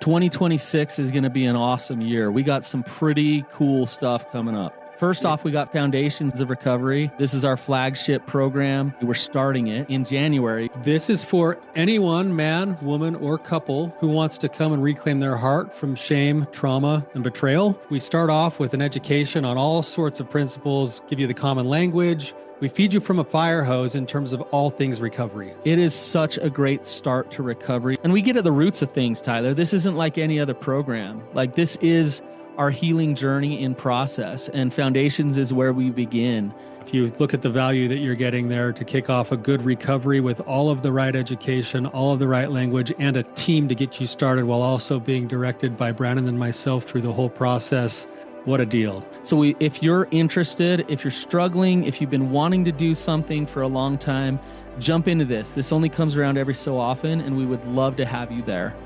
2026 is going to be an awesome year. We got some pretty cool stuff coming up. First off, we got Foundations of Recovery. This is our flagship program. We're starting it in January. This is for anyone, man, woman, or couple who wants to come and reclaim their heart from shame, trauma, and betrayal. We start off with an education on all sorts of principles, give you the common language. We feed you from a fire hose in terms of all things recovery. It is such a great start to recovery. And we get at the roots of things, Tyler. This isn't like any other program. Like, this is our healing journey in process, and Foundations is where we begin. If you look at the value that you're getting there to kick off a good recovery with all of the right education, all of the right language, and a team to get you started while also being directed by Brannon and myself through the whole process, what a deal. So if you're interested, if you're struggling, if you've been wanting to do something for a long time, jump into this. This only comes around every so often, and we would love to have you there.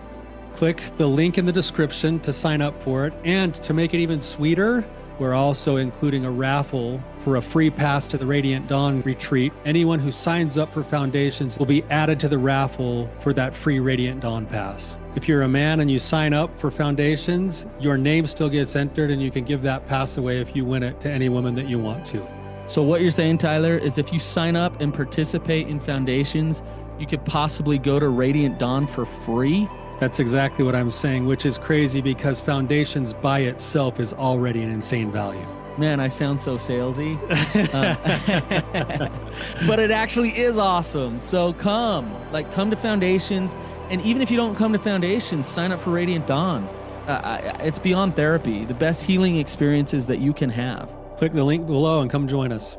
Click the link in the description to sign up for it. And to make it even sweeter, we're also including a raffle for a free pass to the Radiant Dawn retreat. Anyone who signs up for Foundations will be added to the raffle for that free Radiant Dawn pass. If you're a man and you sign up for Foundations, your name still gets entered, and you can give that pass away if you win it to any woman that you want to. So what you're saying, Tyler, is if you sign up and participate in Foundations, you could possibly go to Radiant Dawn for free? That's exactly what I'm saying, which is crazy because Foundations by itself is already an insane value. Man, I sound so salesy. But it actually is awesome. So come to Foundations. And even if you don't come to Foundations, sign up for Radiant Dawn. It's beyond therapy, the best healing experiences that you can have. Click the link below and come join us.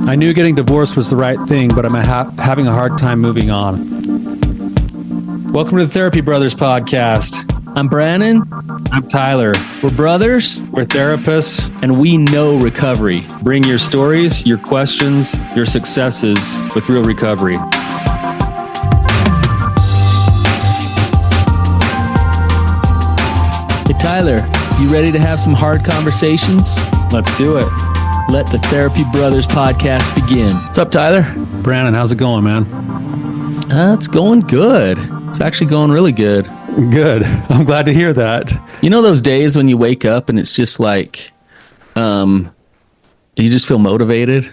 I knew getting divorced was the right thing, but I'm having a hard time moving on. Welcome to the Therapy Brothers podcast. I'm Brannon. I'm Tyler. We're brothers. We're therapists. And we know recovery. Bring your stories, your questions, your successes with real recovery. Hey, Tyler, you ready to have some hard conversations? Let's do it. Let the Therapy Brothers podcast begin. What's up, Tyler? Brannon, how's it going, man? It's going good. It's actually going really good. Good. I'm glad to hear that. You know those days when you wake up and it's just like, you just feel motivated?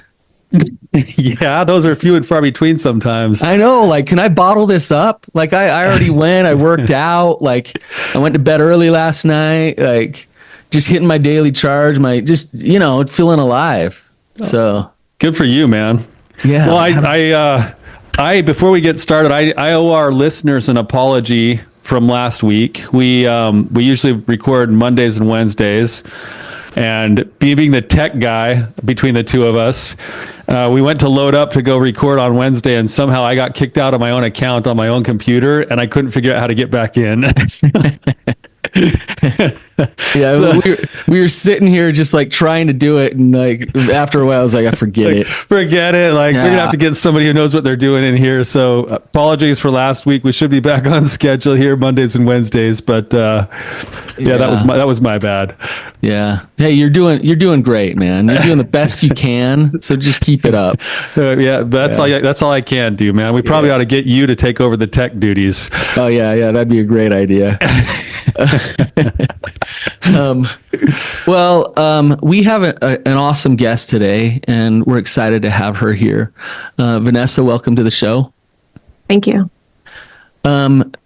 Yeah, those are few and far between sometimes. I know. Like, can I bottle this up? Like, I already went. I worked out. Like, I went to bed early last night. Like, just hitting my daily charge, feeling alive. So good for you, man. Yeah. Well, I before we get started, I owe our listeners an apology from last week. We usually record Mondays and Wednesdays, and being the tech guy between the two of us, we went to load up to go record on Wednesday, and somehow I got kicked out of my own account on my own computer, and I couldn't figure out how to get back in. Yeah, so, we were sitting here just like trying to do it, and like after a while I was like, forget it. We're gonna have to get somebody who knows what they're doing in here. So apologies for last week. We should be back on schedule here Mondays and Wednesdays, but that was my bad. Yeah. Hey, you're doing great, man. You're doing the best you can. So just keep it up. That's all I can do, man. We probably ought to get you to take over the tech duties. Oh yeah, that'd be a great idea. We have an awesome guest today, and we're excited to have her here. Vanessa, welcome to the show. Thank you.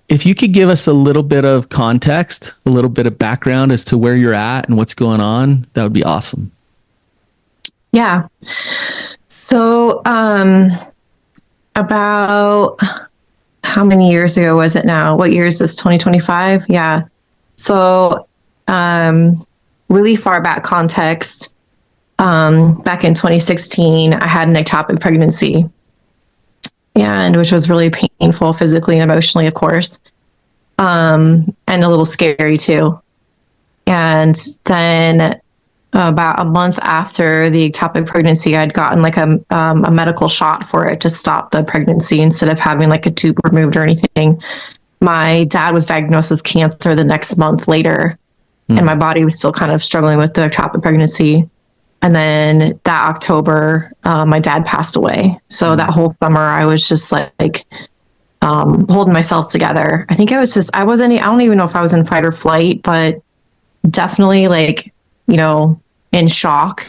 If you could give us a little bit of context, a little bit of background as to where you're at and what's going on, that would be awesome. Yeah. So, about how many years ago was it now? What year is this? 2025? Yeah. So, really far back context, back in 2016, I had an ectopic pregnancy, and which was really painful physically and emotionally, of course, and a little scary too. And then about a month after the ectopic pregnancy, I'd gotten like a medical shot for it to stop the pregnancy instead of having like a tube removed or anything. My dad was diagnosed with cancer the next month later, and my body was still kind of struggling with the ectopic pregnancy. And then that October, my dad passed away. So that whole summer, I was just like holding myself together. I think I don't even know if I was in fight or flight, but definitely like, in shock.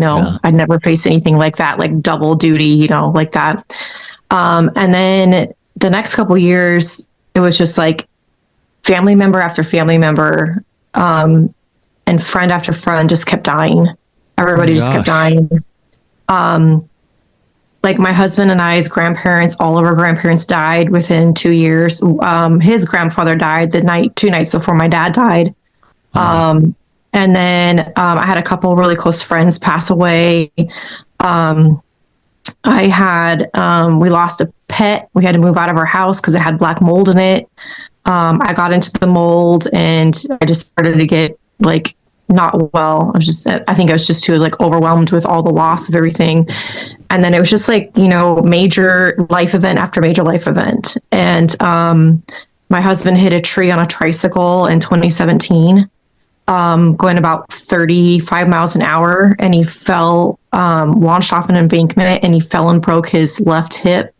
I'd never faced anything like that, like double duty, like that. And then the next couple of years, it was just like family member after family member, and friend after friend just kept dying. Everybody just kept dying. Like my husband and I's grandparents, all of our grandparents died within 2 years. His grandfather died 2 nights before my dad died. And then I had a couple really close friends pass away. We lost a pet. We had to move out of our house because it had black mold in it. I got into the mold and I just started to get like not well. I think I was just too like overwhelmed with all the loss of everything. And then it was just like, major life event after major life event. And my husband hit a tree on a tricycle in 2017. Going about 35 miles an hour, and he fell, launched off an embankment, and he fell and broke his left hip,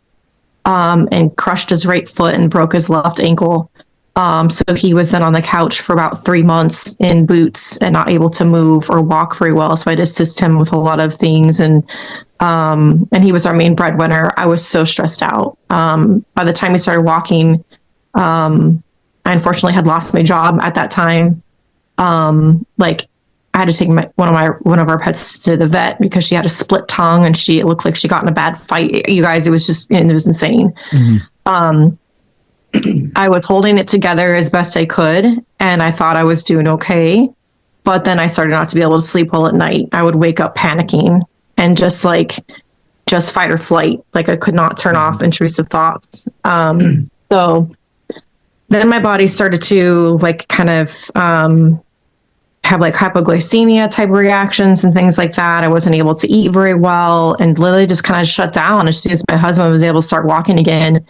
and crushed his right foot and broke his left ankle. So he was then on the couch for about 3 months in boots and not able to move or walk very well. So I'd assist him with a lot of things, and he was our main breadwinner. I was so stressed out. By the time he started walking, I unfortunately had lost my job at that time. Like I had to take one of our pets to the vet because she had a split tongue and it looked like she got in a bad fight. You guys, it was insane. Mm-hmm. I was holding it together as best I could, and I thought I was doing okay. But then I started not to be able to sleep well at night. I would wake up panicking and just fight or flight. Like I could not turn off intrusive thoughts. So then my body started to like kind of have like hypoglycemia type reactions and things like that. I wasn't able to eat very well and literally just kind of shut down. As soon as my husband was able to start walking again,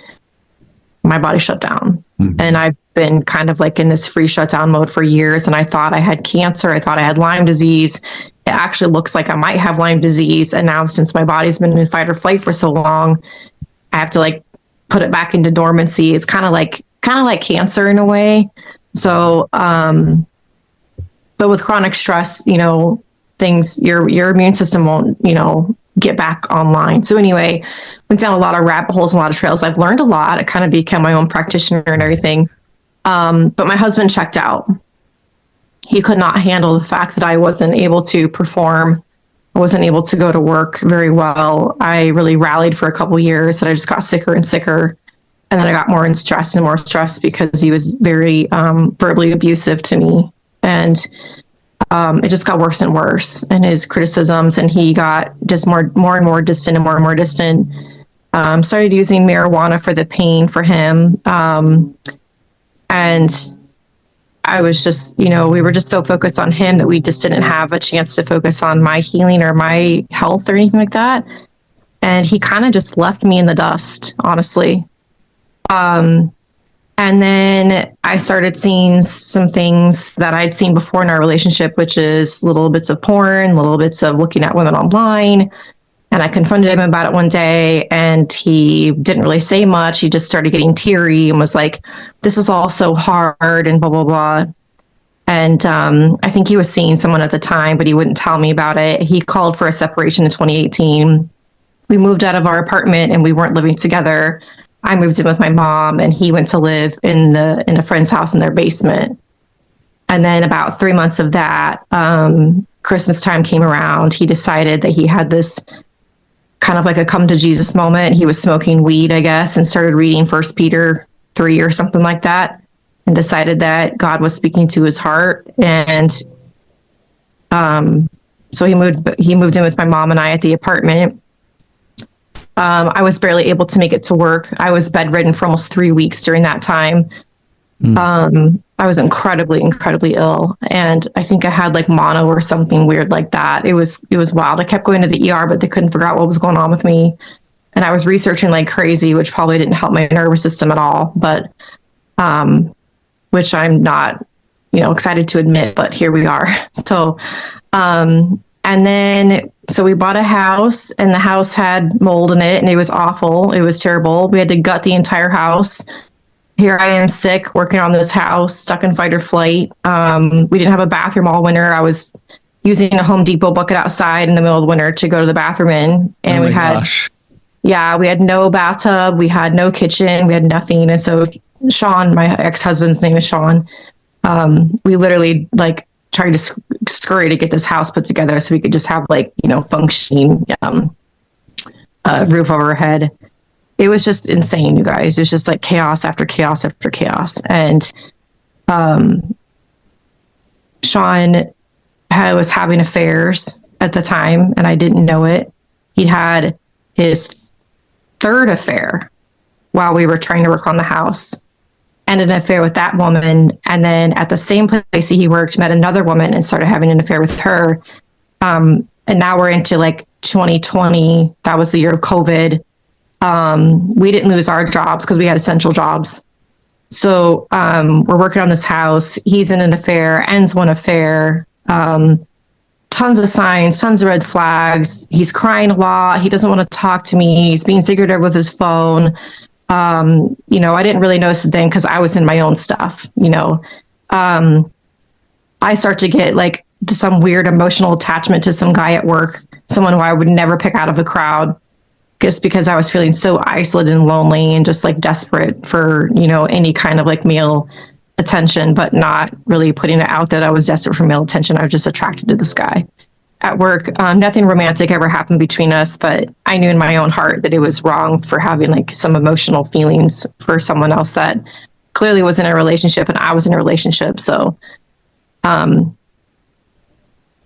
my body shut down. Mm-hmm. And I've been kind of like in this free shutdown mode for years. And I thought I had cancer. I thought I had Lyme disease. It actually looks like I might have Lyme disease. And now since my body's been in fight or flight for so long, I have to like put it back into dormancy. It's kind of like cancer in a way. So, but with chronic stress, things, your immune system won't, get back online. So anyway, went down a lot of rabbit holes and a lot of trails. I've learned a lot. I kind of became my own practitioner and everything. But my husband checked out. He could not handle the fact that I wasn't able to perform. I wasn't able to go to work very well. I really rallied for a couple of years, and I just got sicker and sicker. And then I got more more stress because he was very verbally abusive to me. And it just got worse and worse, and his criticisms, and he got just more and more distant and more distant. Started using marijuana for the pain for him. And I was just, we were just so focused on him that we just didn't have a chance to focus on my healing or my health or anything like that. And he kind of just left me in the dust, honestly. And then I started seeing some things that I'd seen before in our relationship, which is little bits of porn, little bits of looking at women online. And I confronted him about it one day, and he didn't really say much. He just started getting teary and was like, this is all so hard and blah, blah, blah. And I think he was seeing someone at the time, but he wouldn't tell me about it. He called for a separation in 2018. We moved out of our apartment and we weren't living together. I moved in with my mom, and he went to live in a friend's house in their basement. And then about 3 months of that, Christmas time came around. He decided that he had this kind of like a come to Jesus moment. He was smoking weed, I guess, and started reading 1 Peter 3 or something like that, and decided that God was speaking to his heart. And so he moved in with my mom and I at the apartment. I was barely able to make it to work. I was bedridden for almost 3 weeks during that time. I was incredibly, incredibly ill. And I think I had like mono or something weird like that. It was wild. I kept going to the ER, but they couldn't figure out what was going on with me. And I was researching like crazy, which probably didn't help my nervous system at all, but, which I'm not, excited to admit, but here we are. So, and And then, so we bought a house, and the house had mold in it, and it was awful. It was terrible. We had to gut the entire house. Here I am sick, working on this house, stuck in fight or flight. We didn't have a bathroom all winter. I was using a Home Depot bucket outside in the middle of the winter to go to the bathroom in. And we had, we had no bathtub. We had no kitchen. We had nothing. And so Sean, my ex-husband's name is Sean. We literally like tried to scurry to get this house put together so we could just have like, functioning roof over our head. It was just insane, you guys. It was just like chaos after chaos after chaos. And Sean was having affairs at the time, and I didn't know it. He'd had his third affair while we were trying to work on the house, and an affair with that woman. And then at the same place he worked, met another woman and started having an affair with her. And now we're into like 2020. That was the year of COVID. We didn't lose our jobs because we had essential jobs. So we're working on this house. He's in an affair, ends one affair. Tons of signs, tons of red flags. He's crying a lot. He doesn't want to talk to me. He's being secretive with his phone. I didn't really notice it then because I was in my own stuff. I start to get like some weird emotional attachment to some guy at work, someone who I would never pick out of the crowd, just because I was feeling so isolated and lonely and just like desperate for, any kind of like male attention, but not really putting it out that I was desperate for male attention. I was just attracted to this guy at work. Nothing romantic ever happened between us, but I knew in my own heart that it was wrong for having like some emotional feelings for someone else that clearly was in a relationship and I was in a relationship. So,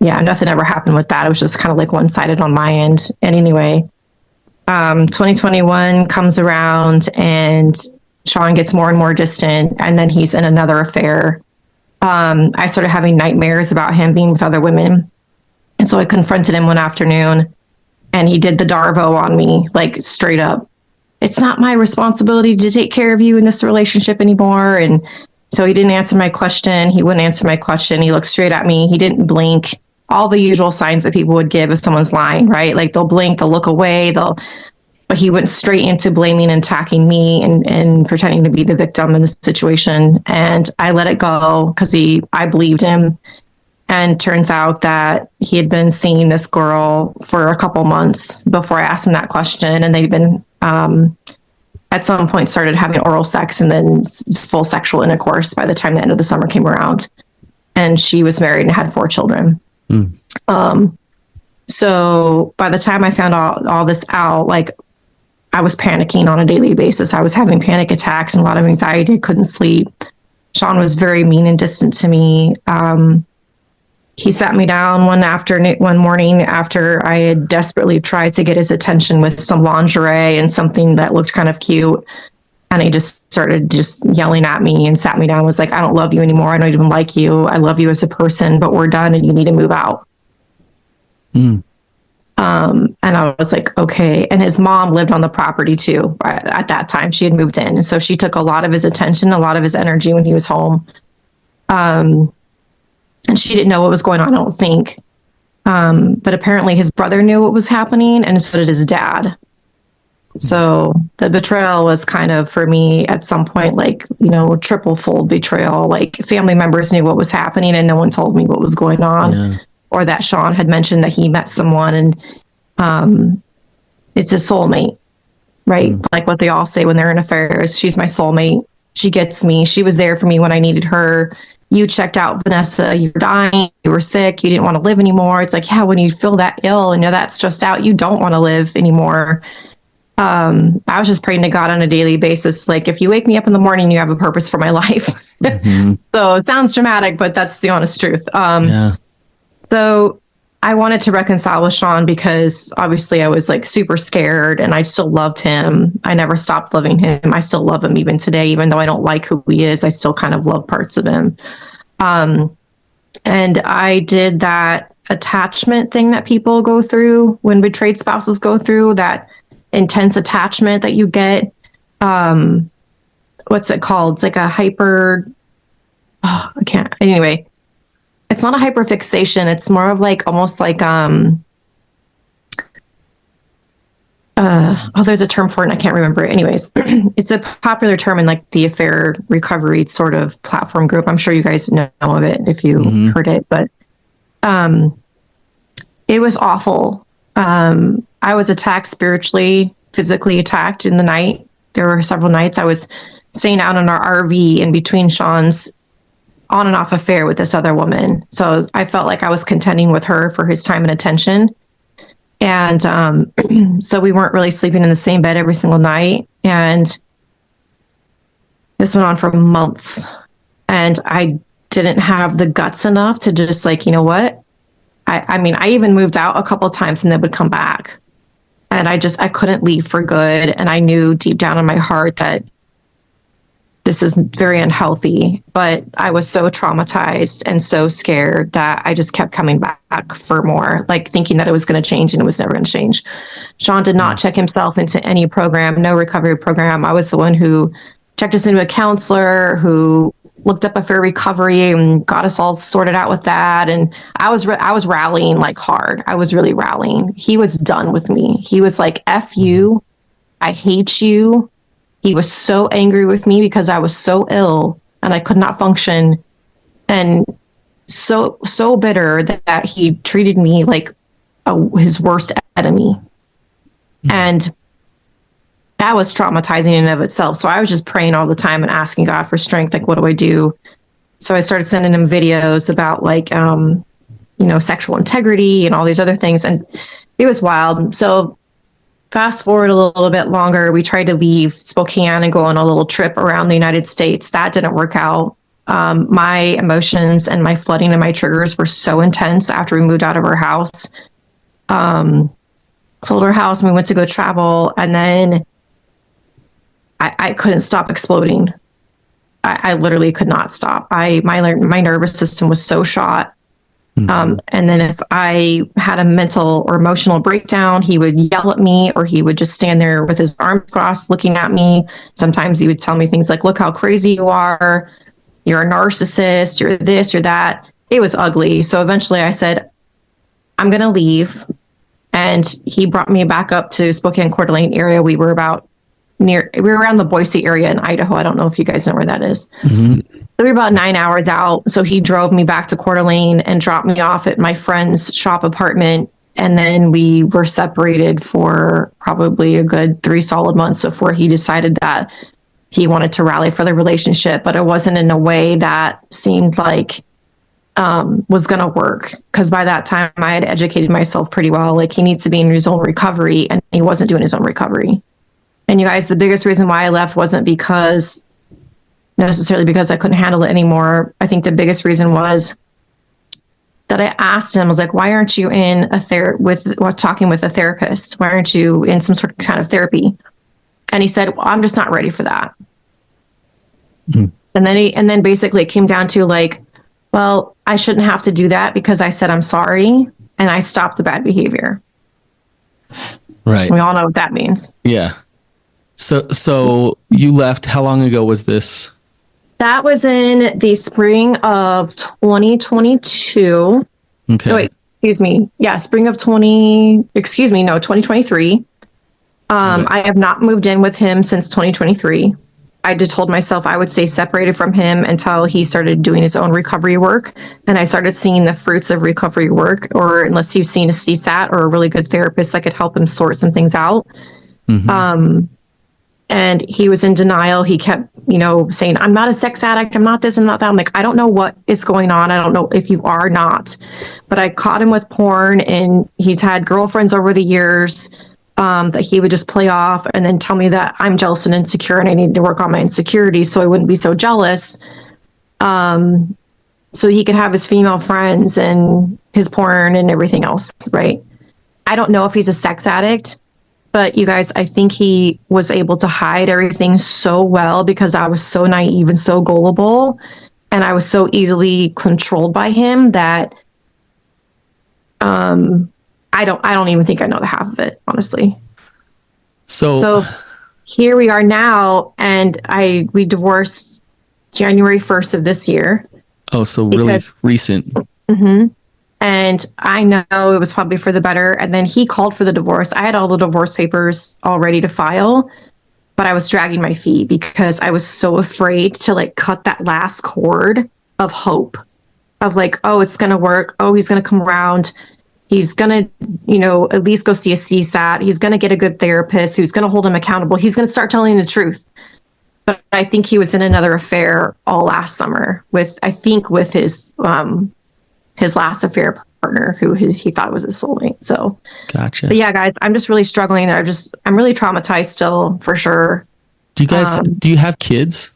nothing ever happened with that. It was just kind of like one-sided on my end. And anyway, 2021 comes around and Sean gets more and more distant, and then he's in another affair. I started having nightmares about him being with other women. And so I confronted him one afternoon, and he did the Darvo on me, like straight up. It's not my responsibility to take care of you in this relationship anymore. And so he didn't answer my question. He wouldn't answer my question. He looked straight at me. He didn't blink. All the usual signs that people would give if someone's lying, right? Like they'll blink, they'll look away, but he went straight into blaming and attacking me and pretending to be the victim in this situation. And I let it go because I believed him. And turns out that he had been seeing this girl for a couple months before I asked him that question. And they'd been, at some point, started having oral sex and then full sexual intercourse by the time the end of the summer came around. And she was married and had 4 children. So by the time I found all this out, like I was panicking on a daily basis. I was having panic attacks and a lot of anxiety. Couldn't sleep. Sean was very mean and distant to me. He sat me down one morning after I had desperately tried to get his attention with some lingerie and something that looked kind of cute. And he just started yelling at me and sat me down and was like, I don't love you anymore. I don't even like you. I love you as a person, but we're done and you need to move out. And I was like, okay. And his mom lived on the property too. At that time, she had moved in. And so she took a lot of his attention, a lot of his energy when he was home. And she didn't know what was going on, I don't think. But apparently his brother knew what was happening, and so did his dad. So the betrayal was kind of, for me, at some point, like, triple fold betrayal. Like family members knew what was happening and no one told me what was going on. Yeah. Or that Sean had mentioned that he met someone and it's a soulmate, right? Like what they all say when they're in affairs. She's my soulmate. She gets me. She was there for me when I needed her. You checked out, Vanessa. You were dying. You were sick. You didn't want to live anymore. It's like, yeah, when you feel that ill and you're that stressed out, you don't want to live anymore. I was just praying to God on a daily basis. Like, if you wake me up in the morning, you have a purpose for my life. So it sounds dramatic, but that's the honest truth. So I wanted to reconcile with Sean because obviously I was like super scared and I still loved him. I never stopped loving him. I still love him even today, even though I don't like who he is. I still kind of love parts of him. And I did that attachment thing that people go through when betrayed spouses go through, that intense attachment that you get. What's it called? It's like a anyway, it's not a hyperfixation. It's more of like almost like there's a term for it and I can't remember it. Anyways, it's a popular term in like the affair recovery sort of platform group. I'm sure you guys know of it if you heard it, but it was awful. I was attacked spiritually, physically attacked in the night. There were several nights I was staying out in our RV in between Sean's on and off affair with this other woman. So I felt like I was contending with her for his time and attention. And so we weren't really sleeping in the same bed every single night. And this went on for months. And I didn't have the guts enough to just like, you know what? I mean, I even moved out a couple of times and then would come back. And I couldn't leave for good. And I knew deep down in my heart that this is very unhealthy, but I was so traumatized and so scared that I just kept coming back for more, like thinking that it was going to change, and it was never going to change. Sean did not check himself into any program, no recovery program. I was the one who checked us into a counselor, who looked up affair recovery and got us all sorted out with that. And I was rallying like hard. I was really rallying. He was done with me. He was like, F you. I hate you. He was so angry with me because I was so ill and I could not function, and so bitter that he treated me like his worst enemy. And that was traumatizing in and of itself. So I was just praying all the time and asking God for strength. Like, what do I do? So I started sending him videos about like, sexual integrity and all these other things. And it was wild. So fast forward a little bit longer, we tried to leave Spokane and go on a little trip around the United States. That didn't work out. My emotions and my flooding and my triggers were so intense after we moved out of our house. Sold our house and we went to go travel, and then I couldn't stop exploding. I literally could not stop. My nervous system was so shot. And then if I had a mental or emotional breakdown, he would yell at me, or he would just stand there with his arms crossed looking at me. Sometimes he would tell me things like, look how crazy you are. You're a narcissist. You're this, you're that. It was ugly. So eventually I said, I'm going to leave. And he brought me back up to Spokane, Coeur d'Alene area. We were around the Boise area in Idaho. I don't know if you guys know where that is. We were about 9 hours out. So he drove me back to Coeur d'Alene and dropped me off at my friend's shop apartment. And then we were separated for probably a good 3 solid months before he decided that he wanted to rally for the relationship. But it wasn't in a way that seemed like was going to work. Because by that time, I had educated myself pretty well. Like, he needs to be in his own recovery, and he wasn't doing his own recovery. And you guys, the biggest reason why I left wasn't necessarily because I couldn't handle it anymore. I think the biggest reason was that I asked him, I was like, why aren't you in talking with a therapist? Why aren't you in some sort of kind of therapy? And he said, well, I'm just not ready for that. And then basically it came down to like, well, I shouldn't have to do that because I said, I'm sorry. And I stopped the bad behavior. Right. We all know what that means. Yeah. So you left. How long ago was this? That was in the spring of 2022. Okay. Oh, wait, excuse me. Yeah, spring of 2023. Okay. I have not moved in with him since 2023. I just told myself I would stay separated from him until he started doing his own recovery work. And I started seeing the fruits of recovery work, or unless you've seen a CSAT or a really good therapist that could help him sort some things out. And he was in denial. He kept, saying, I'm not a sex addict. I'm not this and not that. I'm like, I don't know what is going on. I don't know if you are not. But I caught him with porn, and he's had girlfriends over the years that he would just play off and then tell me that I'm jealous and insecure and I need to work on my insecurities so I wouldn't be so jealous. So he could have his female friends and his porn and everything else, right? I don't know if he's a sex addict. But you guys, I think he was able to hide everything so well because I was so naive and so gullible, and I was so easily controlled by him that I don't even think I know the half of it, honestly. So here we are now, and we divorced January 1st of this year. Oh, so really recent. hmm And I know it was probably for the better. And then he called for the divorce. I had all the divorce papers all ready to file, but I was dragging my feet because I was so afraid to like cut that last cord of hope of like, oh, it's going to work. Oh, he's going to come around. He's going to, at least go see a CSAT. He's going to get a good therapist who's going to hold him accountable. He's going to start telling the truth. But I think he was in another affair all last summer with his last affair partner who he thought was his soulmate. So, Gotcha. but yeah, guys, I'm just really struggling. I'm really traumatized still for sure. Do you have kids?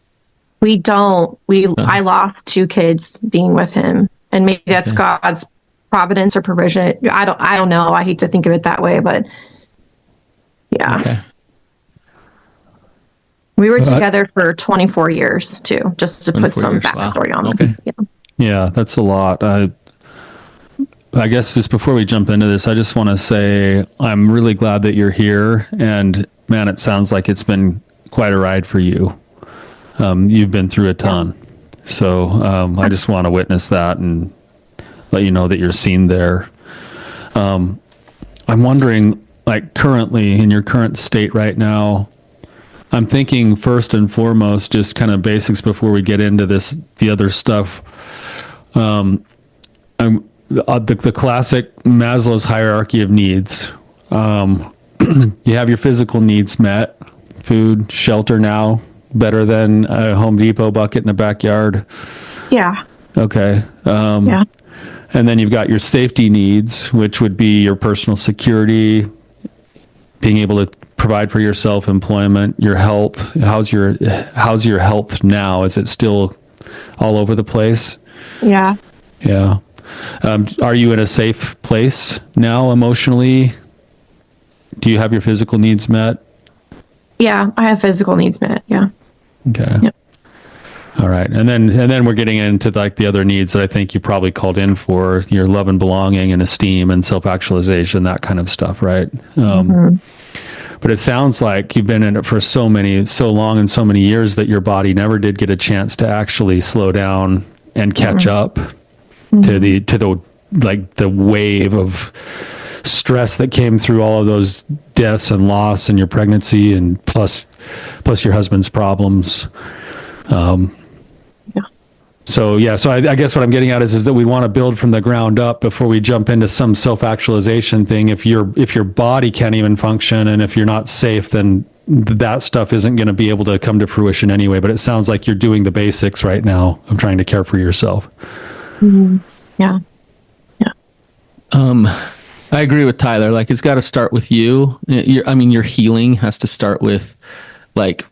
We don't. I lost 2 kids being with him, and maybe that's God's providence or provision. I don't know. I hate to think of it that way, but yeah. Okay. We were together for 24 years too, just to put some backstory on it. Yeah, that's a lot. I guess just before we jump into this, I just want to say I'm really glad that you're here. And man, it sounds like it's been quite a ride for you. You've been through a ton. So I just want to witness that and let you know that you're seen there. I'm wondering, like currently in your current state right now, I'm thinking first and foremost, just kind of basics before we get into the other stuff. The classic Maslow's hierarchy of needs. You have your physical needs met, food, shelter now, better than a Home Depot bucket in the backyard. Yeah. Okay. Yeah. And then you've got your safety needs, which would be your personal security, being able to provide for yourself, employment, your health. How's your health now? Is it still all over the place? Yeah. Yeah. Are you in a safe place now emotionally? Do you have your physical needs met? Yeah, I have physical needs met. Yeah. Okay. Yep. All right. And then we're getting into like the other needs that I think you probably called in for, your love and belonging and esteem and self-actualization, that kind of stuff, right? But it sounds like you've been in it for so long and so many years that your body never did get a chance to actually slow down and catch up to the wave of stress that came through all of those deaths and loss and your pregnancy and plus your husband's problems. So I guess what I'm getting at is that we want to build from the ground up before we jump into some self-actualization thing. If your body can't even function and if you're not safe, then that stuff isn't going to be able to come to fruition anyway. But it sounds like you're doing the basics right now of trying to care for yourself. Mm-hmm. Yeah. I agree with Tyler. Like, it's got to start with you. Your healing has to start with, like,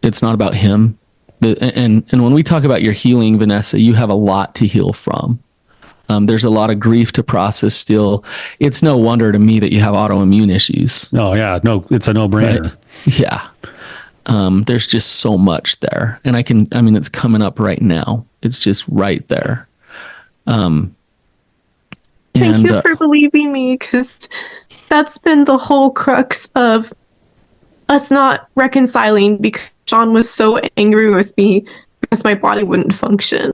it's not about him. And when we talk about your healing, Vanessa, you have a lot to heal from. There's a lot of grief to process still. It's no wonder to me that you have autoimmune issues. Oh yeah, no, it's a no-brainer. Right? Yeah. There's just so much there. And it's coming up right now. It's just right there. Thank you for believing me, because that's been the whole crux of us not reconciling, because John was so angry with me because my body wouldn't function.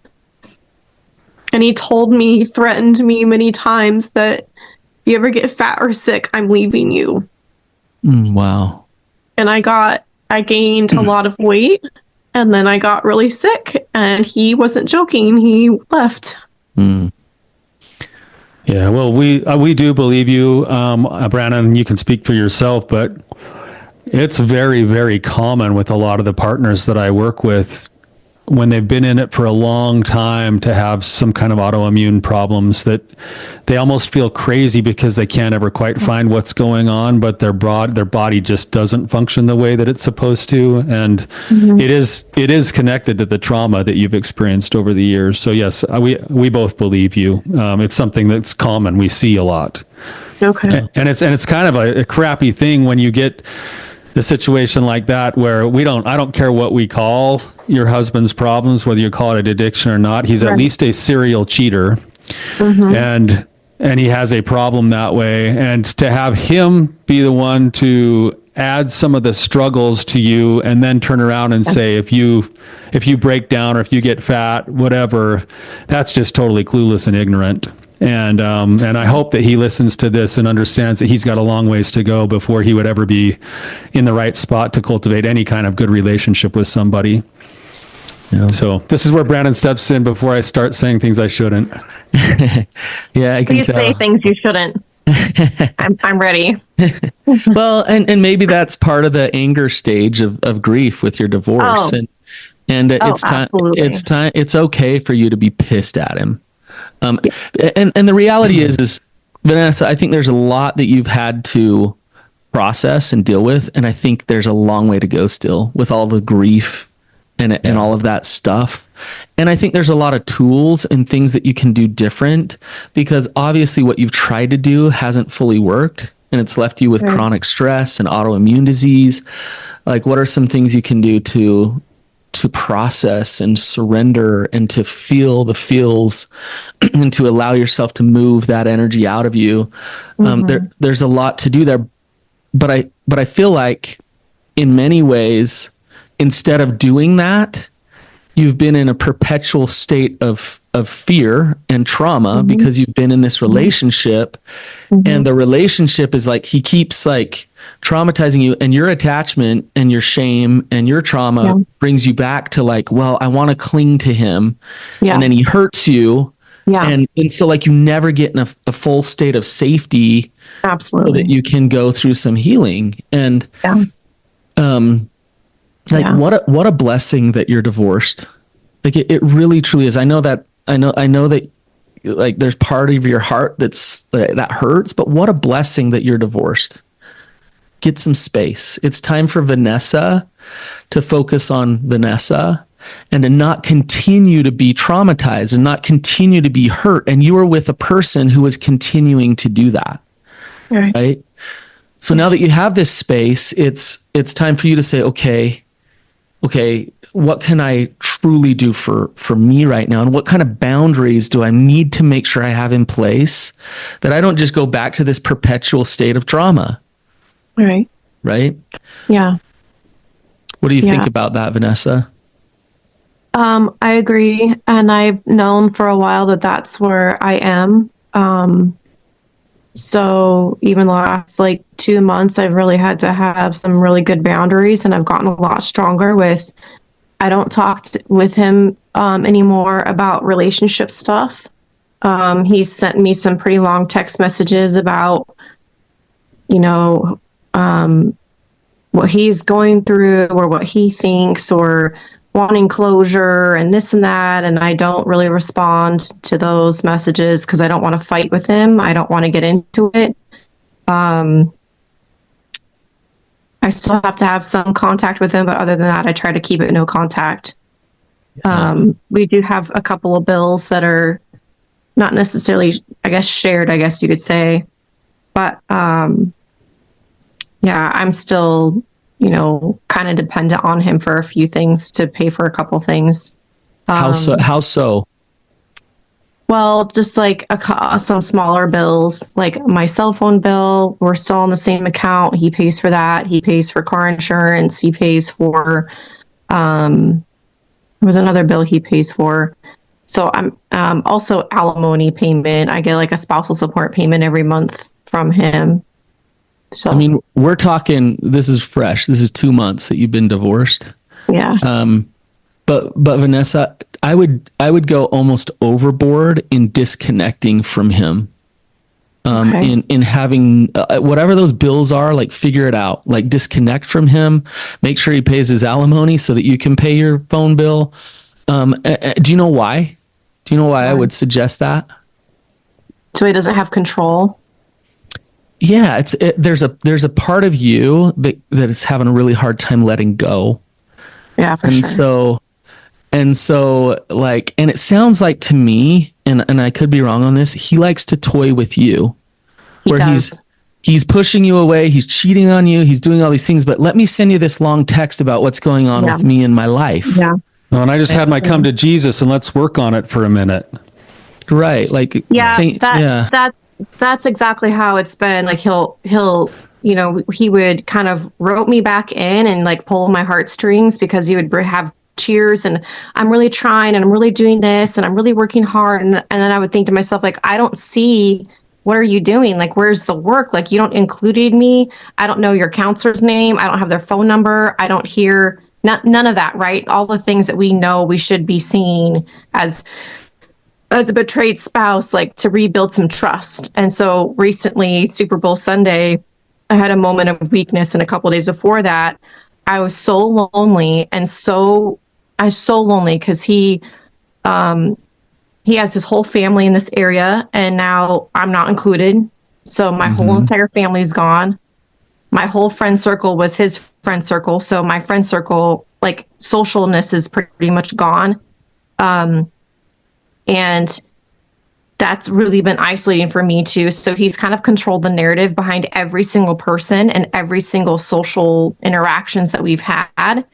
And he threatened me many times that if you ever get fat or sick, I'm leaving you. Wow. And I gained a lot of weight, and then I got really sick, and he wasn't joking. He left. Yeah, well, we do believe you, Brannon. You can speak for yourself, but it's very, very common with a lot of the partners that I work with, when they've been in it for a long time, to have some kind of autoimmune problems that they almost feel crazy because they can't ever quite find what's going on, but their body just doesn't function the way that it's supposed to. And it is connected to the trauma that you've experienced over the years. So yes, we both believe you. It's something that's common. We see a lot. Okay. And it's kind of a crappy thing when you get a situation like that where I don't care what we call your husband's problems, whether you call it an addiction or not. He's at least a serial cheater, and he has a problem that way. And to have him be the one to add some of the struggles to you and then turn around and say, if you break down or if you get fat, whatever, that's just totally clueless and ignorant. And I hope that he listens to this and understands that he's got a long ways to go before he would ever be in the right spot to cultivate any kind of good relationship with somebody. Yeah. So this is where Brannon steps in before I start saying things I shouldn't. Yeah, I can Please tell. say things you shouldn't. I'm ready. Well, and maybe that's part of the anger stage of grief with your divorce. Oh. And it's time. Absolutely. It's time. It's okay for you to be pissed at him. And the reality is Vanessa, I think there's a lot that you've had to process and deal with, and I think there's a long way to go still with all the grief and all of that stuff. And I think there's a lot of tools and things that you can do different, because obviously what you've tried to do hasn't fully worked, and it's left you with chronic stress and autoimmune disease. Like, what are some things you can do to process and surrender and to feel the feels and to allow yourself to move that energy out of you? There's a lot to do there, but I feel like in many ways, instead of doing that, you've been in a perpetual state of fear and trauma because you've been in this relationship, and the relationship is like, he keeps like traumatizing you, and your attachment and your shame and your trauma brings you back to like, well, I want to cling to him, and then he hurts you. And so like you never get in a full state of safety. Absolutely. So that you can go through some healing. And what a blessing that you're divorced. Like it really truly is. I know that like there's part of your heart that hurts, but what a blessing that you're divorced. Get some space. It's time for Vanessa to focus on Vanessa and to not continue to be traumatized and not continue to be hurt. And you were with a person who was continuing to do that. Right? So now that you have this space, it's time for you to say, okay, what can I truly do for me right now? And what kind of boundaries do I need to make sure I have in place that I don't just go back to this perpetual state of trauma? Right? Yeah. What do you think about that, Vanessa? I agree. And I've known for a while that that's where I am. So even the last like 2 months, I've really had to have some really good boundaries, and I've gotten a lot stronger with, I don't talk with him anymore about relationship stuff. He's sent me some pretty long text messages about, what he's going through or what he thinks or wanting closure and this and that. And I don't really respond to those messages because I don't want to fight with him. I don't want to get into it. I still have to have some contact with him, but other than that, I try to keep it no contact. We do have a couple of bills that are not necessarily, I guess, shared, I guess you could say. But I'm still, kind of dependent on him for a few things to pay for a couple things. How so? Well, just like some smaller bills, like my cell phone bill, we're still on the same account. He pays for that. He pays for car insurance. He pays for, there was another bill he pays for. So I'm also alimony payment. I get like a spousal support payment every month from him. So, I mean, we're talking, this is fresh. This is 2 months that you've been divorced. Yeah. But Vanessa, I would go almost overboard in disconnecting from him. In having whatever those bills are, like figure it out, like disconnect from him, make sure he pays his alimony so that you can pay your phone bill. Do you know why? Do you know why I would suggest that? So he doesn't have control. Yeah, there's a part of you that is having a really hard time letting go. Yeah, for sure. And so like, and it sounds like to me, and I could be wrong on this, he likes to toy with you. He's pushing you away, he's cheating on you, he's doing all these things, but let me send you this long text about what's going on with me in my life. Yeah. Oh, and I just had my come to Jesus and let's work on it for a minute. Right. Like, that's exactly how it's been. Like he'll he would kind of rope me back in and like pull my heartstrings, because he would have cheers and I'm really trying and I'm really doing this and I'm really working hard. And then I would think to myself, like, I don't see, what are you doing? Like, where's the work? Like, you don't included me. I don't know your counselor's name. I don't have their phone number. I don't hear none of that, right? All the things that we know we should be seeing as a betrayed spouse, like to rebuild some trust. And so recently, Super Bowl Sunday, I had a moment of weakness, and a couple of days before that, I was so lonely and I was so lonely because he has his whole family in this area, and now I'm not included. So my whole entire family's gone. My whole friend circle was his friend circle. So my friend circle, like, socialness is pretty much gone. And that's really been isolating for me too. So he's kind of controlled the narrative behind every single person and every single social interactions that we've had.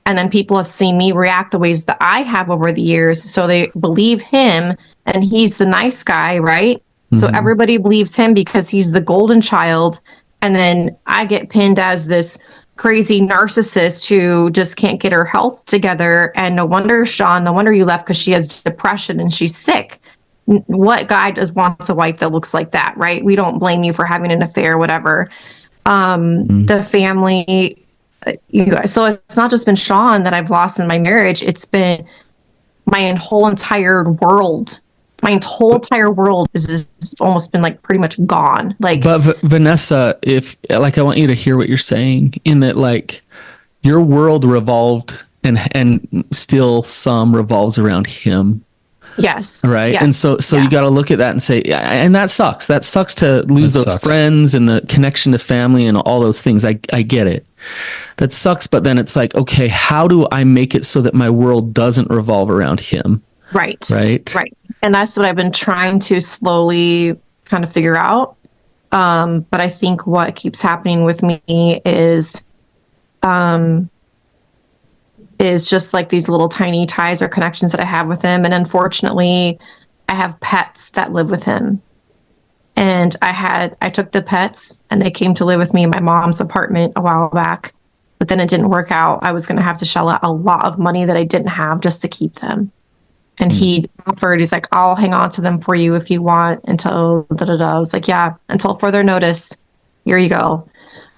And then people have seen me react the ways that I have over the years. So they believe him, and he's the nice guy, right? So everybody believes him because he's the golden child. And then I get pinned as this crazy narcissist who just can't get her health together. And no wonder, Sean, no wonder you left, because she has depression and she's sick. What guy wants a wife that looks like that, right? We don't blame you for having an affair, whatever. The family, you guys. So it's not just been Sean that I've lost in my marriage. It's been my whole entire world. My whole entire world is almost been like pretty much gone. Like, but Vanessa, if like, I want you to hear what you're saying, in that like your world revolved and still some revolves around him. Yes. Right. Yes. And so you got to look at that and say, and that sucks. That sucks to lose those friends and the connection to family and all those things. I get it. That sucks. But then it's like, okay, how do I make it so that my world doesn't revolve around him? Right. Right. Right. And that's what I've been trying to slowly kind of figure out. But I think what keeps happening with me is just like these little tiny ties or connections that I have with him. And unfortunately, I have pets that live with him. And I took the pets and they came to live with me in my mom's apartment a while back, but then it didn't work out. I was going to have to shell out a lot of money that I didn't have just to keep them. And he offered, he's like, I'll hang on to them for you if you want until I was like, yeah, until further notice, here you go.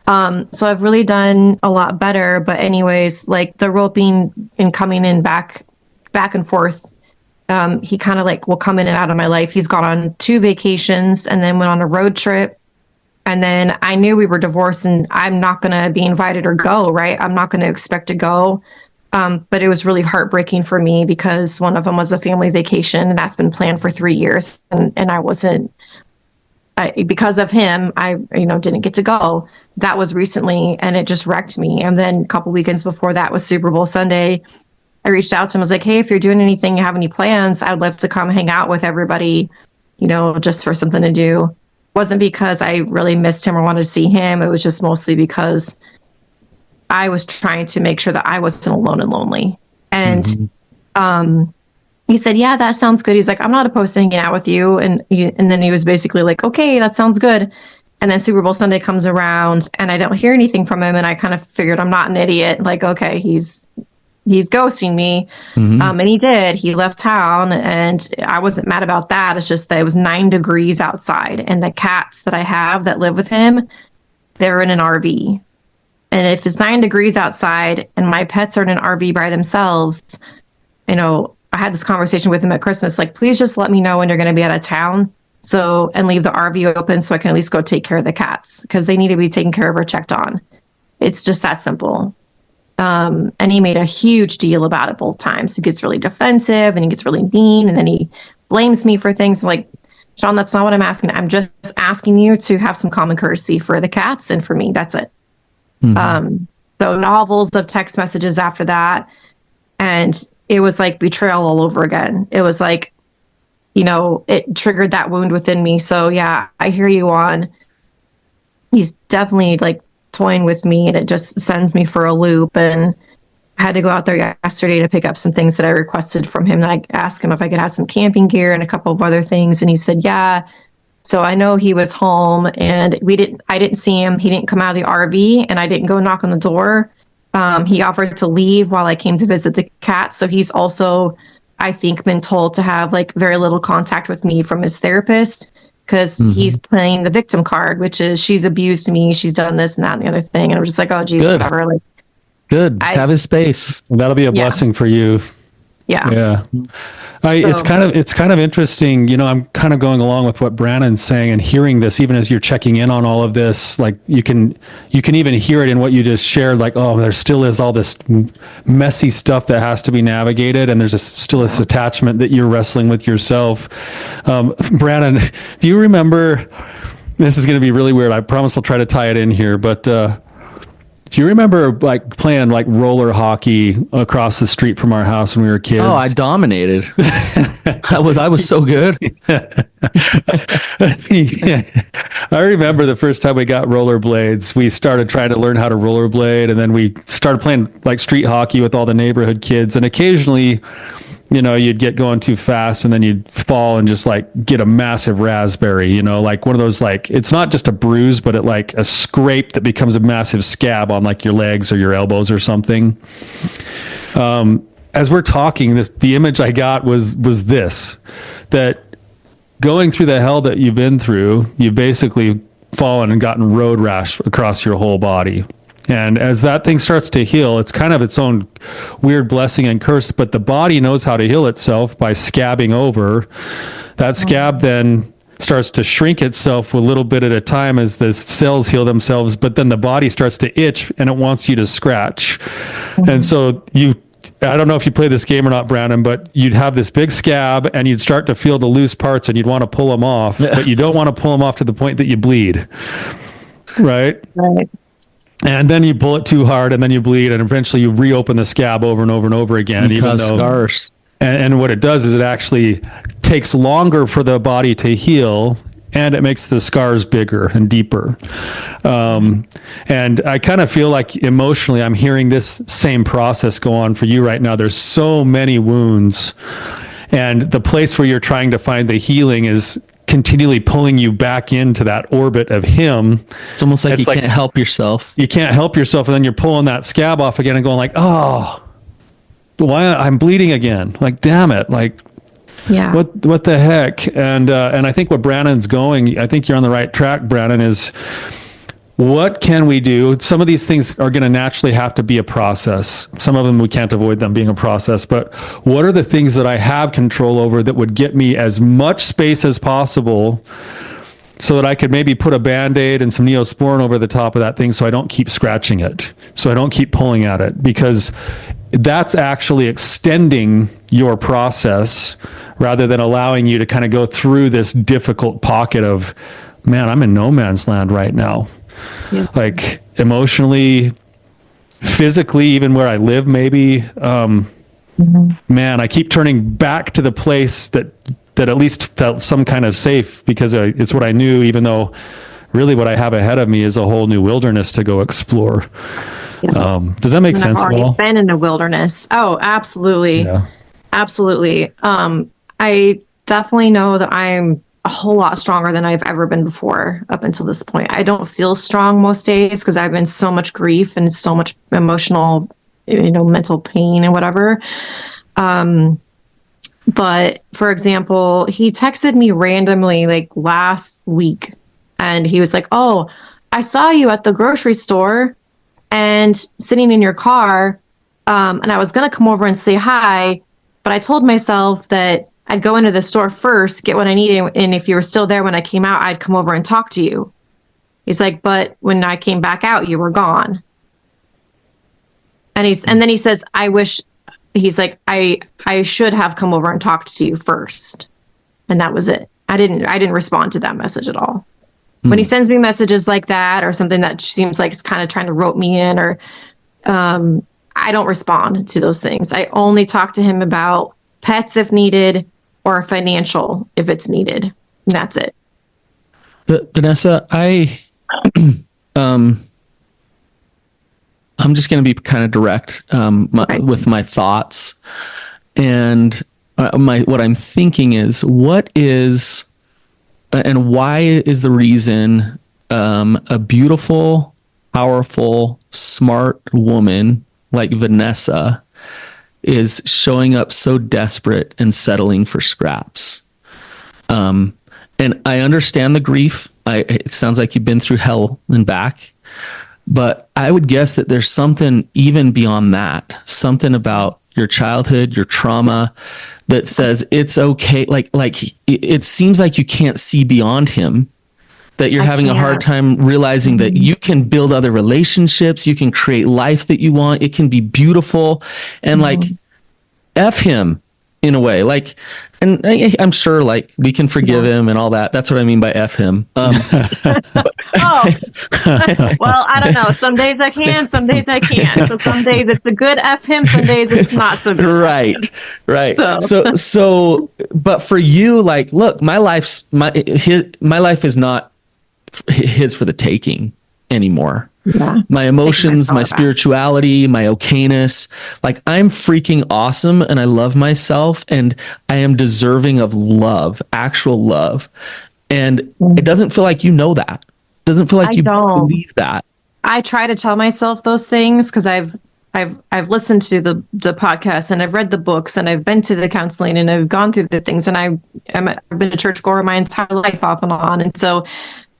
So I've really done a lot better, but anyways, like the roping and coming in back and forth, he kind of like will come in and out of my life. He's gone on 2 vacations and then went on a road trip. And then I knew we were divorced and I'm not going to be invited or go, right? I'm not going to expect to go. But it was really heartbreaking for me because one of them was a family vacation and that's been planned for 3 years. And I wasn't, because of him, I didn't get to go. That was recently, and it just wrecked me. And then a couple weekends before that was Super Bowl Sunday. I reached out to him. I was like, hey, if you're doing anything, you have any plans, I'd love to come hang out with everybody, just for something to do. Wasn't because I really missed him or wanted to see him. It was just mostly because I was trying to make sure that I wasn't alone and lonely. And he said, yeah, that sounds good. He's like, I'm not opposed to hanging out with you. And then he was basically like, okay, that sounds good. And then Super Bowl Sunday comes around and I don't hear anything from him. And I kind of figured I'm not an idiot. Like, okay, he's ghosting me. And he did. He left town and I wasn't mad about that. It's just that it was 9 degrees outside and the cats that I have that live with him, they're in an RV. And if it's 9 degrees outside and my pets are in an RV by themselves, I had this conversation with him at Christmas, like, please just let me know when you're going to be out of town. And leave the RV open so I can at least go take care of the cats because they need to be taken care of or checked on. It's just that simple. And he made a huge deal about it both times. He gets really defensive and he gets really mean. And then he blames me for things like, Sean, that's not what I'm asking. I'm just asking you to have some common courtesy for the cats and for me. That's it. So novels of text messages after that. And it was like betrayal all over again. It was like, it triggered that wound within me. So yeah, I hear you on. He's definitely like toying with me and it just sends me for a loop. And I had to go out there yesterday to pick up some things that I requested from him. And I asked him if I could have some camping gear and a couple of other things. And he said, yeah, So I know he was home, and I didn't see him. He didn't come out of the RV, and I didn't go knock on the door. He offered to leave while I came to visit the cat. So he's also, I think, been told to have like very little contact with me from his therapist, because he's playing the victim card, which is she's abused me, she's done this and that and the other thing. And I'm just like, oh geez, Good. whatever. Like, Have his space. That'll be a blessing for you. yeah. Yeah. It's kind of interesting. You know, I'm kind of going along with what Brannon's saying and hearing this, even as you're checking in on all of this, like you can even hear it in what you just shared. Like, oh, there still is all this messy stuff that has to be navigated. And there's still this attachment that you're wrestling with yourself. Brannon, do you remember, this is going to be really weird. I promise I'll try to tie it in here, but, do you remember like playing like roller hockey across the street from our house when we were kids? Oh, I dominated. I was so good. Yeah. I remember the first time we got rollerblades, we started trying to learn how to rollerblade, and then we started playing like street hockey with all the neighborhood kids. And occasionally, you know, you'd get going too fast and then you'd fall and just like get a massive raspberry, you know, like one of those, like, it's not just a bruise, but it like a scrape that becomes a massive scab on like your legs or your elbows or something. As we're talking, the image I got was this, that going through the hell that you've been through, you've basically fallen and gotten road rash across your whole body. And as that thing starts to heal, it's kind of its own weird blessing and curse, but the body knows how to heal itself by scabbing over. That scab then starts to shrink itself a little bit at a time as the cells heal themselves, but then the body starts to itch and it wants you to scratch. And so I don't know if you play this game or not, Brannon, but you'd have this big scab and you'd start to feel the loose parts and you'd want to pull them off, but you don't want to pull them off to the point that you bleed. Right? Right. And then you pull it too hard and then you bleed, and eventually you reopen the scab over and over and over again. Even though scars. And what it does is it actually takes longer for the body to heal, and it makes the scars bigger and deeper. And I kind of feel like emotionally I'm hearing this same process go on for you right now. There's so many wounds, and the place where you're trying to find the healing is continually pulling you back into that orbit of him. It's almost like can't help yourself. You can't help yourself, and then you're pulling that scab off again and going like, oh, why I'm bleeding again? Like, damn it. Like, Yeah. what the heck? And I think what Brannon's going, I think you're on the right track, Brannon, is what can we do? Some of these things are going to naturally have to be a process. Some of them, we can't avoid them being a process, but what are the things that I have control over that would get me as much space as possible so that I could maybe put a Band-Aid and some Neosporin over the top of that thing so I don't keep scratching it, so I don't keep pulling at it, because that's actually extending your process rather than allowing you to kind of go through this difficult pocket of, man, I'm in no man's land right now. Yeah. Like emotionally, physically, even where I live, maybe, man, I keep turning back to the place that at least felt some kind of safe, because it's what I knew, even though really what I have ahead of me is a whole new wilderness to go explore. Yeah. Does that make sense at all? I've been in the wilderness. Oh, absolutely. Yeah. Absolutely. I definitely know that I'm a whole lot stronger than I've ever been before up until this point. I don't feel strong most days because I've been so much grief and so much emotional, mental pain and whatever. But for example, he texted me randomly like last week, and he was like, "Oh, I saw you at the grocery store and sitting in your car. And I was going to come over and say hi, but I told myself that I'd go into the store first, get what I needed, and if you were still there when I came out, I'd come over and talk to you." He's like, "But when I came back out, you were gone." And then he says, he's like, I should have come over and talked to you first. And that was it. I didn't respond to that message at all. When he sends me messages like that, or something that seems like it's kind of trying to rope me in, or I don't respond to those things. I only talk to him about pets if needed, or financial if it's needed. And that's it. But Vanessa, I'm just going to be kind of direct with my thoughts, and what I'm thinking is, what is and why is the reason a beautiful, powerful, smart woman like Vanessa is showing up so desperate and settling for scraps? And I understand the grief. It sounds like you've been through hell and back, but I would guess that there's something even beyond that, something about your childhood, your trauma, that says it's okay. Like it seems like you can't see beyond him, that you're having a hard time realizing that you can build other relationships, you can create life that you want, it can be beautiful, and like F him in a way. Like, and I'm sure like we can forgive him and all that. That's what I mean by F him. Oh, well, I don't know. Some days I can, some days I can't. So some days it's a good F him, some days it's not so good. Right. So, but for you, like, look, my life is not his for the taking anymore. Yeah. My emotions, my spirituality, my okayness, like I'm freaking awesome and I love myself and I am deserving of love, actual love. And it doesn't feel like you know that. It doesn't feel like you believe that. I try to tell myself those things because I've listened to the podcast and I've read the books and I've been to the counseling and I've gone through the things, and I've been a churchgoer my entire life off and on. And so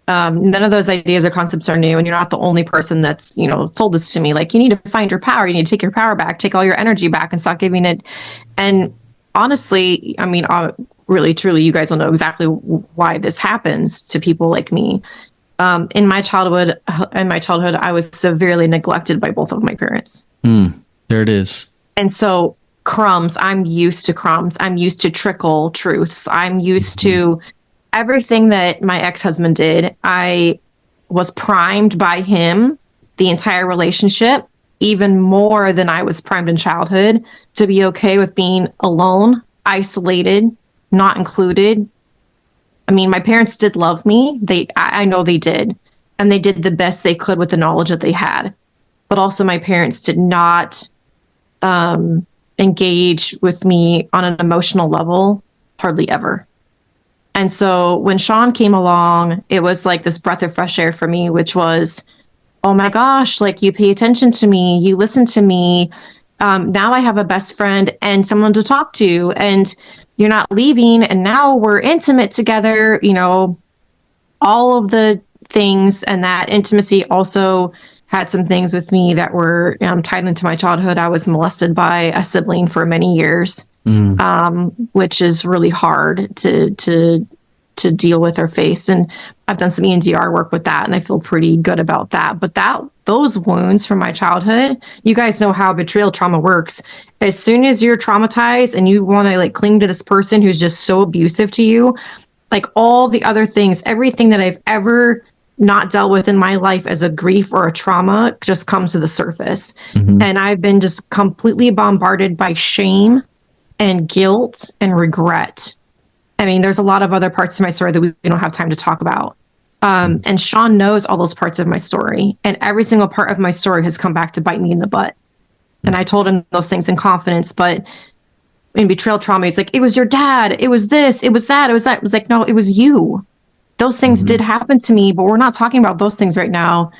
none of those ideas or concepts are new, and you're not the only person that's, told this to me. Like, you need to find your power. You need to take your power back, take all your energy back and stop giving it. And honestly, I mean, really, truly, you guys will know exactly why this happens to people like me. In my childhood, I was severely neglected by both of my parents. There it is. And so crumbs, I'm used to crumbs. I'm used to trickle truths. I'm used to everything that my ex-husband did. I was primed by him the entire relationship, even more than I was primed in childhood, to be okay with being alone, isolated, not included. I mean, my parents did love me. I know they did. And they did the best they could with the knowledge that they had. But also my parents did not engage with me on an emotional level, hardly ever. And so when Sean came along, it was like this breath of fresh air for me, which was, oh my gosh, like, you pay attention to me, you listen to me. Now I have a best friend and someone to talk to, and you're not leaving. And now we're intimate together, all of the things. And that intimacy also had some things with me that were tied into my childhood. I was molested by a sibling for many years. Which is really hard to deal with or face. And I've done some EMDR work with that, and I feel pretty good about that. But those wounds from my childhood, you guys know how betrayal trauma works. As soon as you're traumatized and you want to cling to this person who's just so abusive to you, like all the other things, everything that I've ever not dealt with in my life as a grief or a trauma just comes to the surface. And I've been just completely bombarded by shame and guilt and regret. I mean, there's a lot of other parts to my story that we don't have time to talk about. And Sean knows all those parts of my story, and every single part of my story has come back to bite me in the butt. And I told him those things in confidence, but in betrayal trauma, he's like, it was your dad, it was this, it was that, it was that. It was like, no, it was you. Those things did happen to me, but we're not talking about those things right now.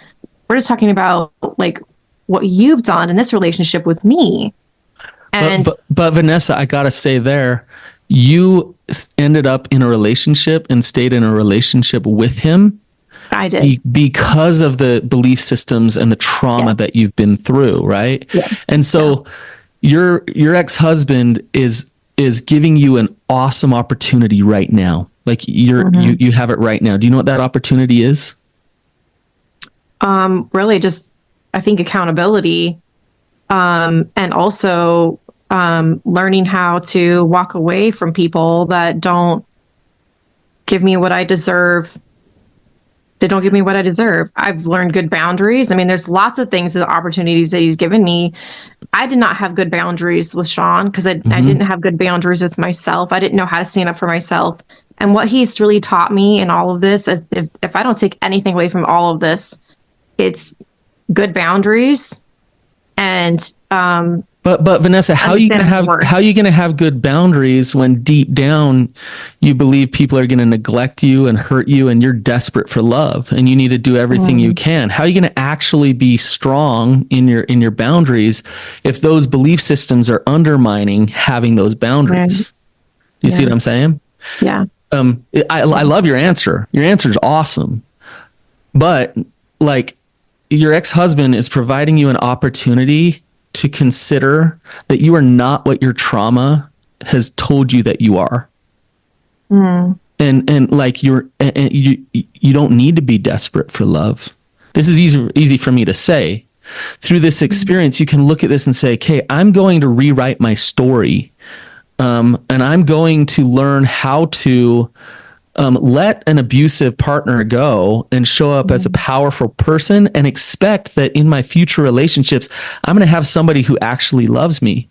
We're just talking about like what you've done in this relationship with me. And but Vanessa, I gotta say, you ended up in a relationship and stayed in a relationship with him. I did, because of the belief systems and the trauma that you've been through, right? Yes. And so your ex-husband is giving you an awesome opportunity right now. Like you have it right now. Do you know what that opportunity is? Really just, I think, accountability, and also learning how to walk away from people that don't give me what I deserve. They don't give me what I deserve. I've learned good boundaries. I mean, there's lots of things, the opportunities that he's given me. I did not have good boundaries with Sean because I didn't have good boundaries with myself. I didn't know how to stand up for myself. And what he's really taught me in all of this, if I don't take anything away from all of this, it's good boundaries and But Vanessa, how are you going to have good boundaries when deep down you believe people are going to neglect you and hurt you and you're desperate for love and you need to do everything you can? How are you going to actually be strong in your boundaries if those belief systems are undermining having those boundaries? You see what I'm saying? Yeah. I love your answer. Your answer is awesome. But like, your ex-husband is providing you an opportunity to consider that you are not what your trauma has told you that you are. And like you don't need to be desperate for love. This is easy for me to say. Through this experience, you can look at this and say, okay, I'm going to rewrite my story. And I'm going to learn how to let an abusive partner go and show up as a powerful person and expect that in my future relationships, I'm going to have somebody who actually loves me.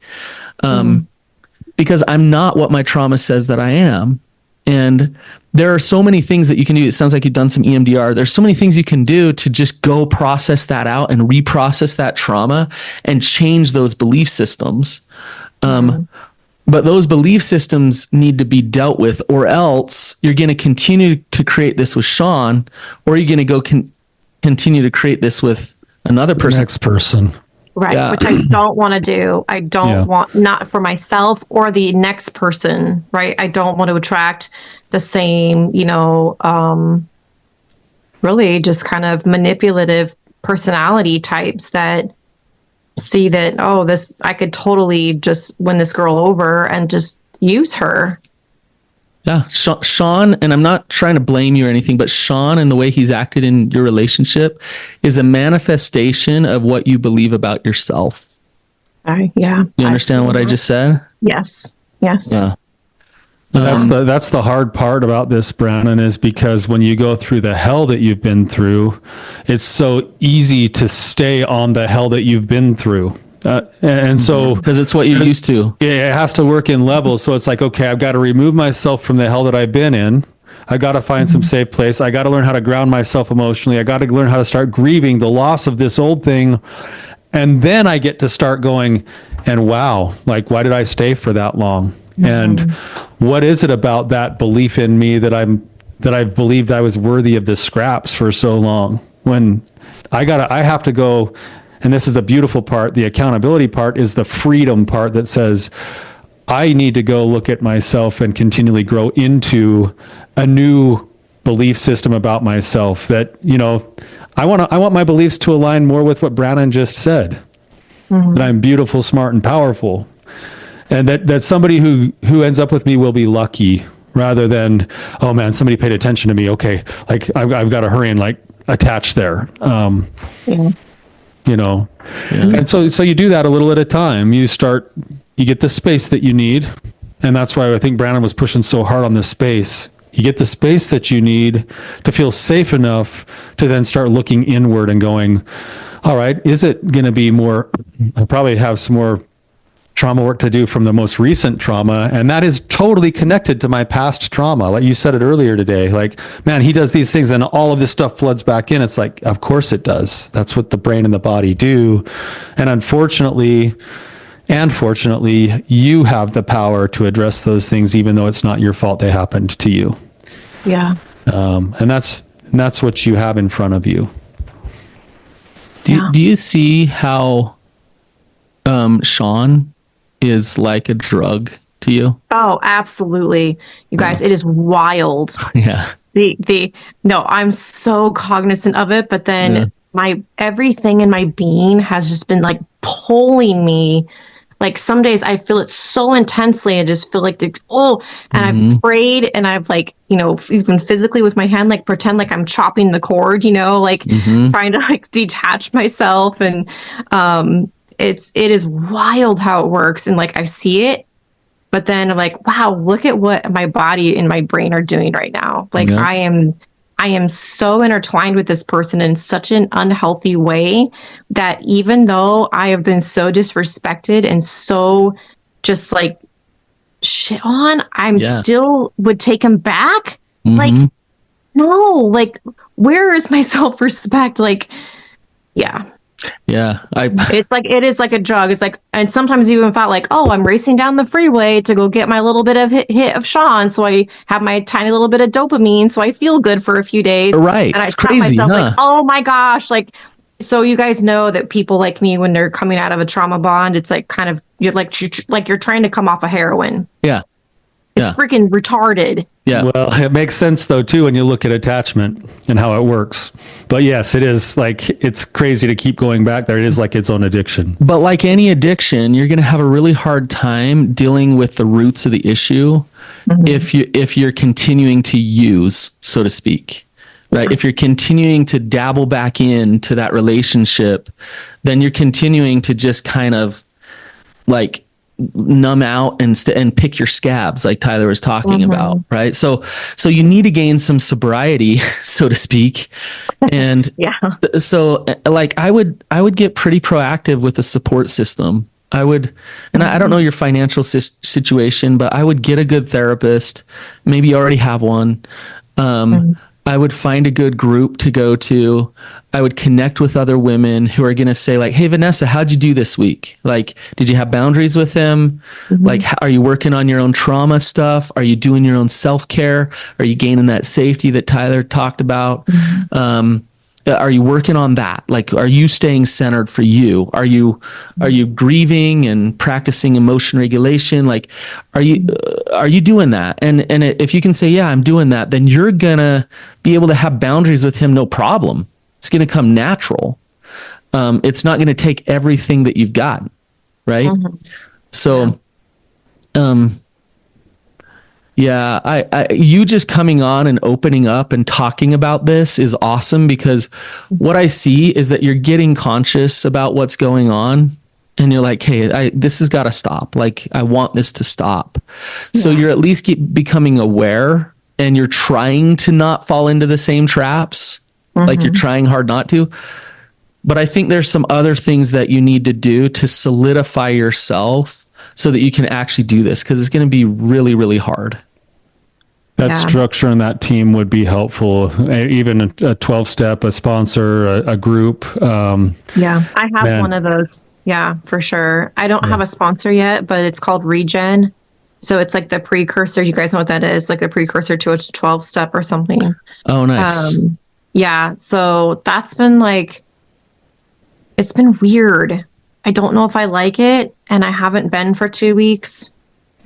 Because I'm not what my trauma says that I am. And there are so many things that you can do. It sounds like you've done some EMDR. There's so many things you can do to just go process that out and reprocess that trauma and change those belief systems. But those belief systems need to be dealt with, or else you're going to continue to create this with Sean, or you're going to go continue to create this with another person. Next person. Right. Yeah. Which I don't want to do. I don't want, not for myself or the next person. Right. I don't want to attract the same, really just kind of manipulative personality types that see that, I could totally just win this girl over and just use her. Yeah. Sean, and I'm not trying to blame you or anything, but Sean and the way he's acted in your relationship is a manifestation of what you believe about yourself. Yeah. You understand what I just said? Yes. Yeah. That's the hard part about this, Brannon, is because when you go through the hell that you've been through, it's so easy to stay on the hell that you've been through. And so, because it's what you're used to. It has to work in levels. So it's like, okay, I've got to remove myself from the hell that I've been in. I got to find some safe place. I got to learn how to ground myself emotionally. I got to learn how to start grieving the loss of this old thing. And then I get to start going, and wow, like, why did I stay for that long? And what is it about that belief in me that I've believed I was worthy of the scraps for so long? When I have to go, and this is the beautiful part, the accountability part is the freedom part that says, I need to go look at myself and continually grow into a new belief system about myself that, I want my beliefs to align more with what Brannon just said, that I'm beautiful, smart, and powerful. And that somebody who ends up with me will be lucky rather than, oh man, somebody paid attention to me. Okay. Like I've got to hurry and like attach there. And so you do that a little at a time. You get the space that you need. And that's why I think Brannon was pushing so hard on this space. You get the space that you need to feel safe enough to then start looking inward and going, all right, is it going to be more, I probably have some more trauma work to do from the most recent trauma, and that is totally connected to my past trauma. Like you said it earlier today, like, man, he does these things and all of this stuff floods back in. It's like, of course it does. That's what the brain and the body do. And unfortunately, and fortunately, you have the power to address those things, even though it's not your fault they happened to you. Yeah. And that's what you have in front of you. Do you see how Sean is like a drug to you? Oh, absolutely. You guys, it is wild. Yeah. No, I'm so cognizant of it, but then my everything in my being has just been like pulling me. Like some days I feel it so intensely. I just feel like I've prayed and I've like, even physically with my hand, like pretend like I'm chopping the cord, trying to like detach myself. And it is wild how it works. And like I see it, but then I'm like, wow, look at what my body and my brain are doing right now. Like I am so intertwined with this person in such an unhealthy way that even though I have been so disrespected and so just like shit on, I'm still would take him back. Like, no, like where is my self-respect? Like, yeah. Yeah. It's like, it is like a drug. It's like, and sometimes even felt like, oh, I'm racing down the freeway to go get my little bit of hit of Sean. So I have my tiny little bit of dopamine. So I feel good for a few days. Right. And I It's tell crazy, myself huh? like, oh my gosh, like, so you guys know that people like me, when they're coming out of a trauma bond, it's like kind of, you're like you're trying to come off a heroin. Yeah. It's Yeah. freaking retarded. Yeah. Well, it makes sense though too when you look at attachment and how it works. But yes, it is like it's crazy to keep going back there. It is like its own addiction. But like any addiction, you're going to have a really hard time dealing with the roots of the issue if you're continuing to use, so to speak. Right? If you're continuing to dabble back into that relationship, then you're continuing to just kind of like numb out and pick your scabs, like Tyler was talking about, right? So you need to gain some sobriety, so to speak. And so like I would get pretty proactive with a support system. I would, and I don't know your financial situation, but I would get a good therapist. Maybe you already have one. I would find a good group to go to. I would connect with other women who are going to say like, hey, Vanessa, how'd you do this week? Like, did you have boundaries with him? Like, are you working on your own trauma stuff? Are you doing your own self-care? Are you gaining that safety that Tyler talked about? Are you working on that? Like, are you staying centered for you? Are you grieving and practicing emotion regulation? Like, are you doing that? And if you can say, yeah, I'm doing that, then you're gonna be able to have boundaries with him, no problem. It's gonna come natural. It's not gonna take everything that you've got, right? So, yeah, I you just coming on and opening up and talking about this is awesome, because what I see is that you're getting conscious about what's going on, and you're like, hey, this has got to stop. Like, I want this to stop. So you're at least becoming aware, and you're trying to not fall into the same traps. Like, you're trying hard not to. But I think there's some other things that you need to do to solidify yourself so that you can actually do this, because it's going to be really, really hard. That structure and that team would be helpful. Even a 12-step, a sponsor, a group. I have one of those. Yeah, for sure. I don't have a sponsor yet, but it's called Regen. So it's like the precursor. You guys know what that is? Like the precursor to a 12-step or something. Oh, nice. Yeah. So that's been like, it's been weird. I don't know if I like it, and I haven't been for 2 weeks,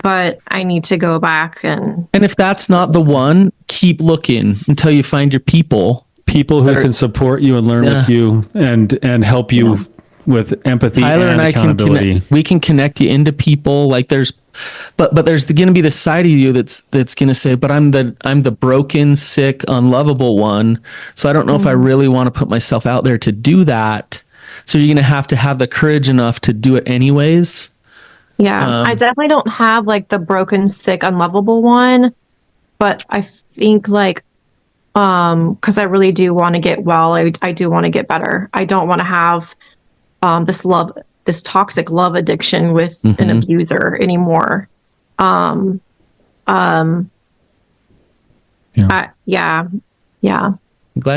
but I need to go back and if that's not the one, keep looking until you find your people who can support you and learn with you and help you with empathy. Tyler and I accountability. we can connect you into people. Like there's going to be the side of you that's going to say, but I'm the broken, sick, unlovable one. So I don't know if I really want to put myself out there to do that. So you're going to have the courage enough to do it anyways. Yeah, I definitely don't have like the broken, sick, unlovable one, but I think like, because I really do want to get well. I do want to get better. I don't want to have this toxic love addiction with an abuser anymore. I'm glad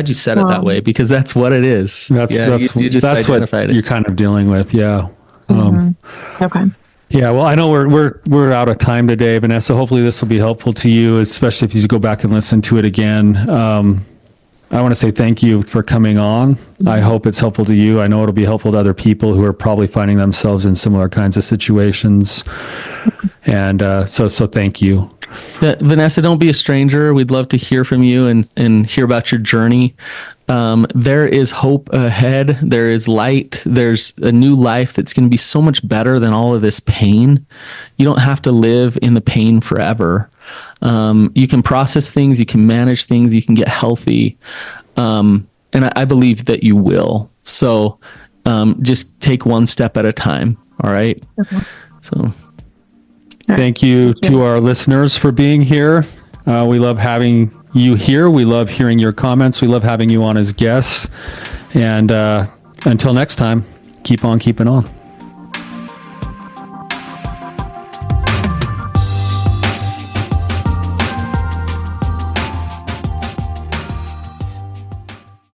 you said it that way, because that's what it is. That's what you're kind of dealing with. Yeah. Okay. Yeah, well, I know we're out of time today, Vanessa. Hopefully this will be helpful to you, especially if you go back and listen to it again. I want to say thank you for coming on. I hope it's helpful to you. I know it'll be helpful to other people who are probably finding themselves in similar kinds of situations. And so thank you. Vanessa, don't be a stranger. We'd love to hear from you and hear about your journey. There is hope ahead. There is light. There's a new life that's going to be so much better than all of this pain. You don't have to live in the pain forever. You can process things, you can manage things, you can get healthy. And I believe that you will. So just take one step at a time. All right. So thank you to our listeners for being here. We love having you here. We love hearing your comments. We love having you on as guests. And until next time, keep on keeping on.